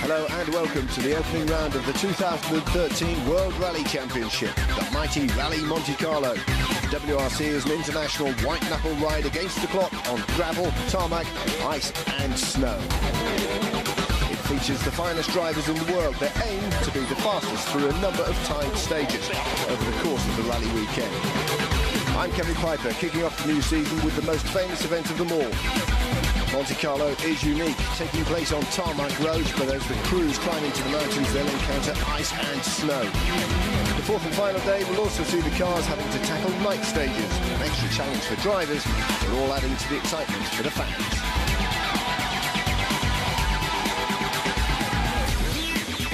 Hello and welcome to the opening round of the 2013 World Rally Championship, the mighty Rally Monte Carlo. WRC is an international white-knuckle ride against the clock on gravel, tarmac, ice and snow. It features the finest drivers in the world. They aim to be the fastest through a number of timed stages over the course of the rally weekend. I'm Kevin Piper, kicking off the new season with the most famous event of them all. Monte Carlo is unique, taking place on tarmac roads, but as the crews climb into the mountains, they'll encounter ice and snow. The fourth and final day will also see the cars having to tackle night stages, an extra challenge for drivers, but all adding to the excitement for the fans.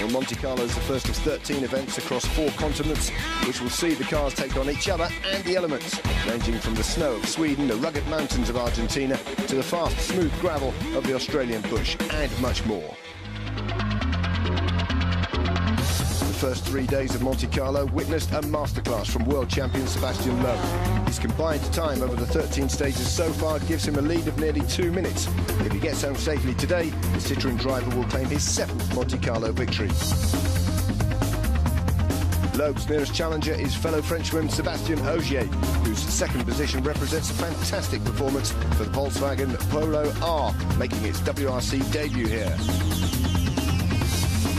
Well, Monte Carlo is the first of 13 events across 4 continents, which will see the cars take on each other and the elements, ranging from the snow of Sweden, the rugged mountains of Argentina, to the fast, smooth gravel of the Australian bush, and much more. The first 3 days of Monte Carlo witnessed a masterclass from world champion Sebastian Loeb. His combined time over the 13 stages so far gives him a lead of nearly 2 minutes. If he gets home safely today, the Citroën driver will claim his 7th Monte Carlo victory. Loeb's nearest challenger is fellow Frenchman Sébastien Ogier, whose second position represents a fantastic performance for the Volkswagen Polo R, making its WRC debut here.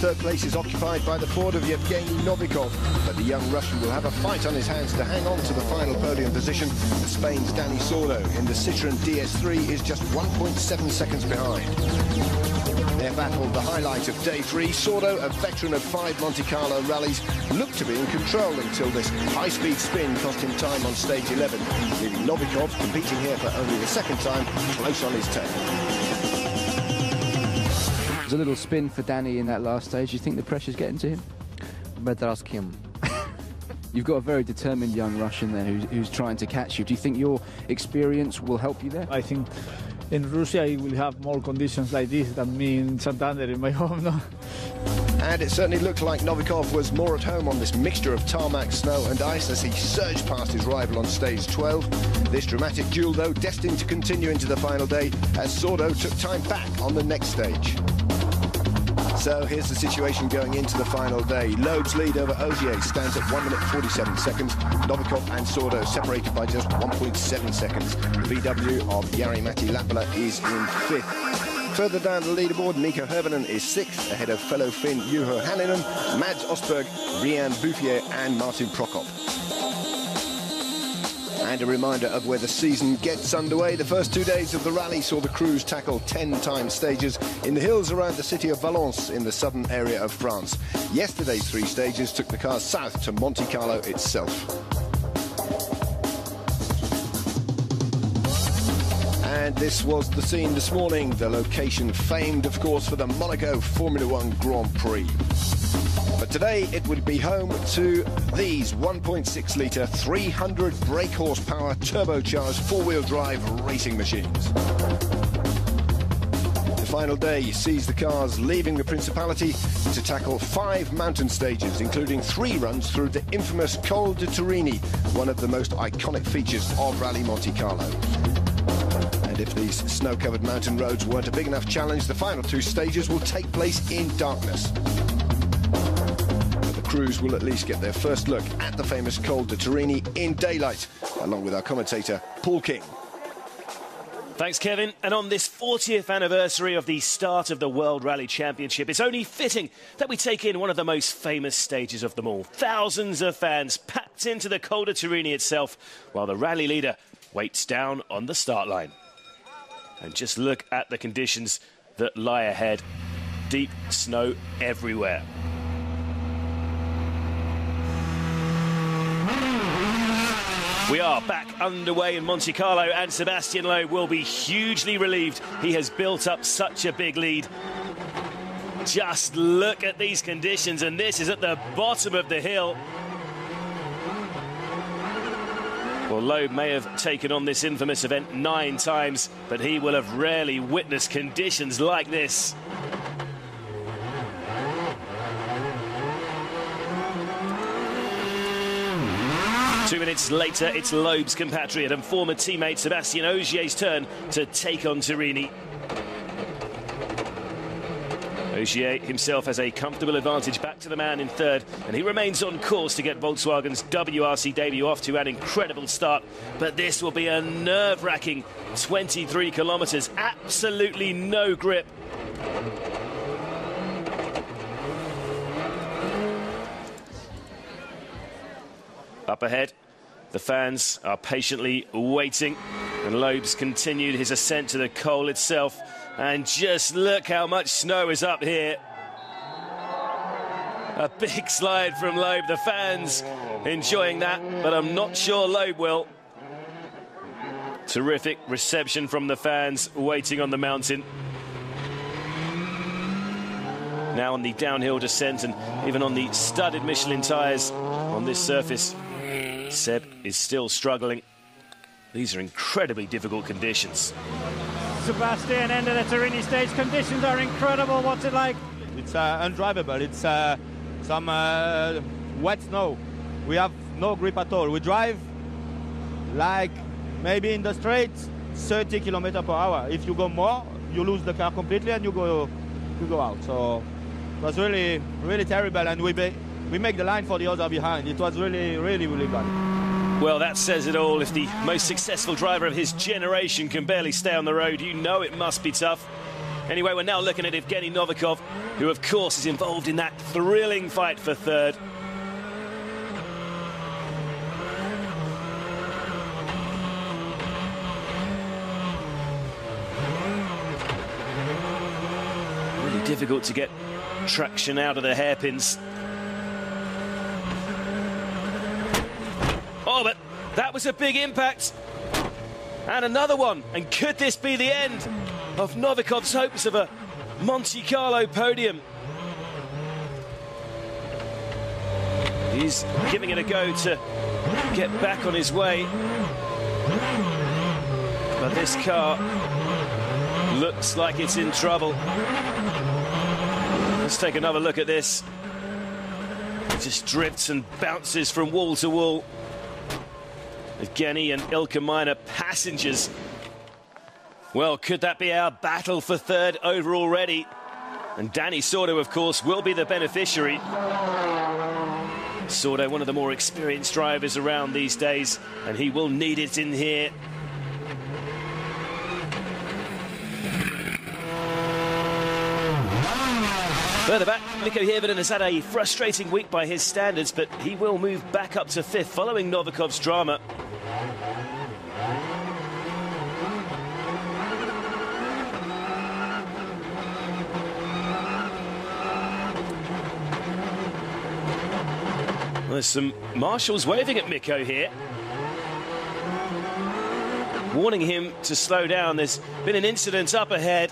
Third place is occupied by the Ford of Yevgeny Novikov, but the young Russian will have a fight on his hands to hang on to the final podium position. Spain's Dani Sordo in the Citroën DS3 is just 1.7 seconds behind. Their battle, the highlight of day 3, Sordo, a veteran of 5 Monte Carlo rallies, looked to be in control until this high-speed spin cost him time on stage 11, leaving Novikov, competing here for only the second time, close on his tail. A little spin for Danny in that last stage. Do you think the pressure's getting to him? Better ask him. You've got a very determined young Russian there who's trying to catch you. Do you think your experience will help you there? I think in Russia he will have more conditions like this than me in Santander in my home. No? And it certainly looked like Novikov was more at home on this mixture of tarmac, snow and ice as he surged past his rival on stage 12. This dramatic duel, though, destined to continue into the final day as Sordo took time back on the next stage. So here's the situation going into the final day. Loeb's lead over Ogier stands at 1 minute 47 seconds. Novikov and Sordo separated by just 1.7 seconds. The VW of Jari-Matti Latvala is in 5th. Further down the leaderboard, Nico Hirvonen is 6th, ahead of fellow Finn Juho Hänninen, Mads Ostberg, Rian Bouffier and Martin Prokop. And a reminder of where the season gets underway. The first 2 days of the rally saw the crews tackle 10 timed stages in the hills around the city of Valence in the southern area of France. Yesterday's 3 stages took the cars south to Monte Carlo itself. And this was the scene this morning, the location famed, of course, for the Monaco Formula 1 Grand Prix. But today it would be home to these 1.6-litre, 300 brake horsepower turbocharged 4-wheel drive racing machines. The final day sees the cars leaving the Principality to tackle 5 mountain stages, including 3 runs through the infamous Col de Turini, one of the most iconic features of Rally Monte Carlo. And if these snow-covered mountain roads weren't a big enough challenge, the final 2 stages will take place in darkness. Crews will at least get their first look at the famous Col de Turini in daylight, along with our commentator, Paul King. Thanks, Kevin. And on this 40th anniversary of the start of the World Rally Championship, it's only fitting that we take in one of the most famous stages of them all. Thousands of fans packed into the Col de Turini itself, while the rally leader waits down on the start line. And just look at the conditions that lie ahead. Deep snow everywhere. We are back underway in Monte Carlo, and Sebastian Loeb will be hugely relieved. He has built up such a big lead. Just look at these conditions, and this is at the bottom of the hill. Well, Loeb may have taken on this infamous event 9 times, but he will have rarely witnessed conditions like this. 2 minutes later, it's Loeb's compatriot and former teammate Sébastien Ogier's turn to take on Turini. Ogier himself has a comfortable advantage back to the man in third, and he remains on course to get Volkswagen's WRC debut off to an incredible start. But this will be a nerve-wracking 23 kilometres, absolutely no grip. Up ahead, the fans are patiently waiting, and Loeb's continued his ascent to the col itself. And just look how much snow is up here. A big slide from Loeb. The fans enjoying that, but I'm not sure Loeb will. Terrific reception from the fans waiting on the mountain. Now on the downhill descent, and even on the studded Michelin tyres on this surface, Seb is still struggling. These are incredibly difficult conditions. Sebastian, end of the Turini stage. Conditions are incredible. What's it like? It's undrivable. It's some wet snow. We have no grip at all. We drive like maybe in the straight 30 kilometers per hour. If you go more, you lose the car completely and you go out. So it was really, really terrible. And we make the line for the other behind. It was really, really, really bad. Well, that says it all. If the most successful driver of his generation can barely stay on the road, you know it must be tough. Anyway, we're now looking at Evgeny Novikov, who, of course, is involved in that thrilling fight for third. Really difficult to get traction out of the hairpins. Oh, but that was a big impact. And another one. And could this be the end of Novikov's hopes of a Monte Carlo podium? He's giving it a go to get back on his way. But this car looks like it's in trouble. Let's take another look at this. It just drifts and bounces from wall to wall. Evgeny and Ilka Minor passengers. Well, could that be our battle for third over already? And Danny Sordo, of course, will be the beneficiary. Sordo, one of the more experienced drivers around these days, and he will need it in here. Further back, Mikko Hirvonen has had a frustrating week by his standards, but he will move back up to fifth following Novikov's drama. There's some marshals waving at Mikko here, warning him to slow down. There's been an incident up ahead.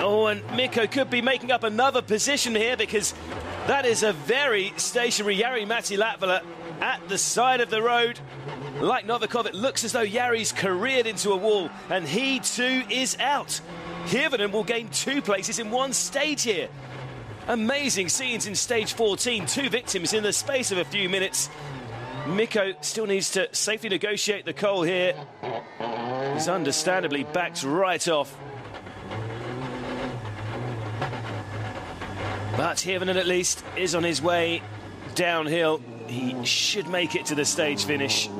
Oh, and Mikko could be making up another position here, because that is a very stationary Jari-Matti Latvala at the side of the road. Like Novikov, it looks as though Jari's careered into a wall, and he too is out. Hirvonen will gain 2 places in one stage here. Amazing scenes in stage 14, 2 victims in the space of a few minutes. Mikko still needs to safely negotiate the col here. He's understandably backed right off. But Hirvonen at least is on his way downhill. He should make it to the stage finish.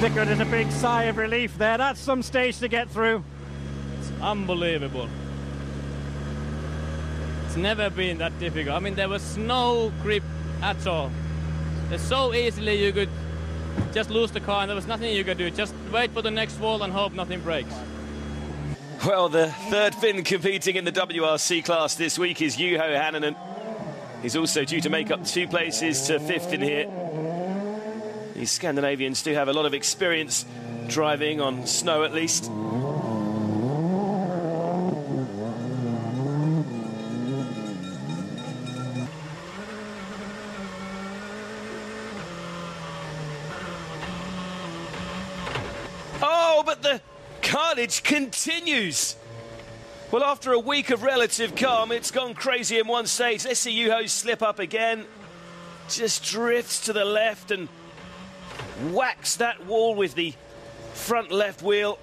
Mikko, there's a big sigh of relief there. That's some stage to get through. It's unbelievable. It's never been that difficult. I mean, there was no grip at all. It's so easily you could just lose the car, and there was nothing you could do. Just wait for the next wall and hope nothing breaks. Well, the third Finn competing in the WRC class this week is Juho Hänninen. He's also due to make up 2 places to fifth in here. These Scandinavians do have a lot of experience driving on snow, at least. Oh, but the carnage continues. Well, after a week of relative calm, it's gone crazy in one stage. Let's see Juho slip up again. Just drifts to the left and whacks that wall with the front left wheel.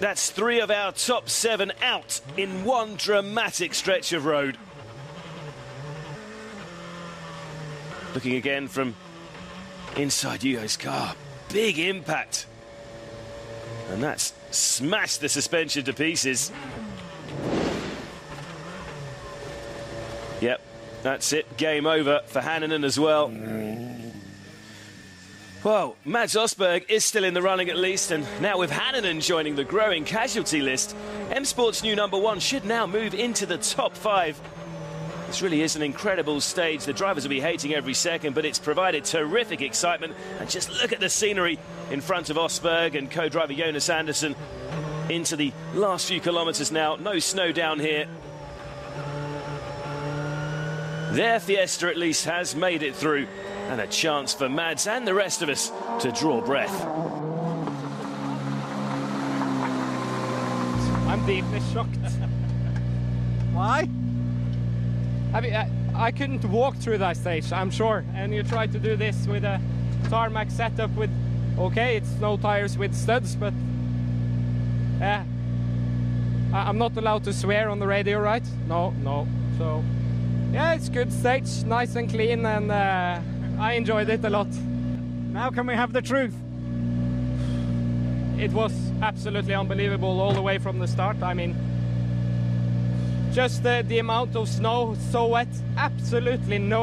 That's 3 of our top 7 out in one dramatic stretch of road. Looking again from inside Juho's car. Big impact. And that's smashed the suspension to pieces. Yep, that's it. Game over for Hänninen as well. Well, Mads Østberg is still in the running at least, and now with Hänninen joining the growing casualty list, M Sport's new #1 should now move into the top 5. This really is an incredible stage. The drivers will be hating every second, but it's provided terrific excitement. And just look at the scenery in front of Østberg and co-driver Jonas Andersson into the last few kilometres now. No snow down here. Their Fiesta at least has made it through, and a chance for Mads and the rest of us to draw breath. I'm deeply shocked. Why? I mean, I couldn't walk through that stage, I'm sure. And you try to do this with a tarmac setup with, okay, it's no tires with studs, but yeah. I'm not allowed to swear on the radio, right? No. So, yeah, it's good stage, nice and clean, and I enjoyed it a lot. Now can we have the truth? It was absolutely unbelievable all the way from the start. I mean, just the amount of snow, so wet, absolutely no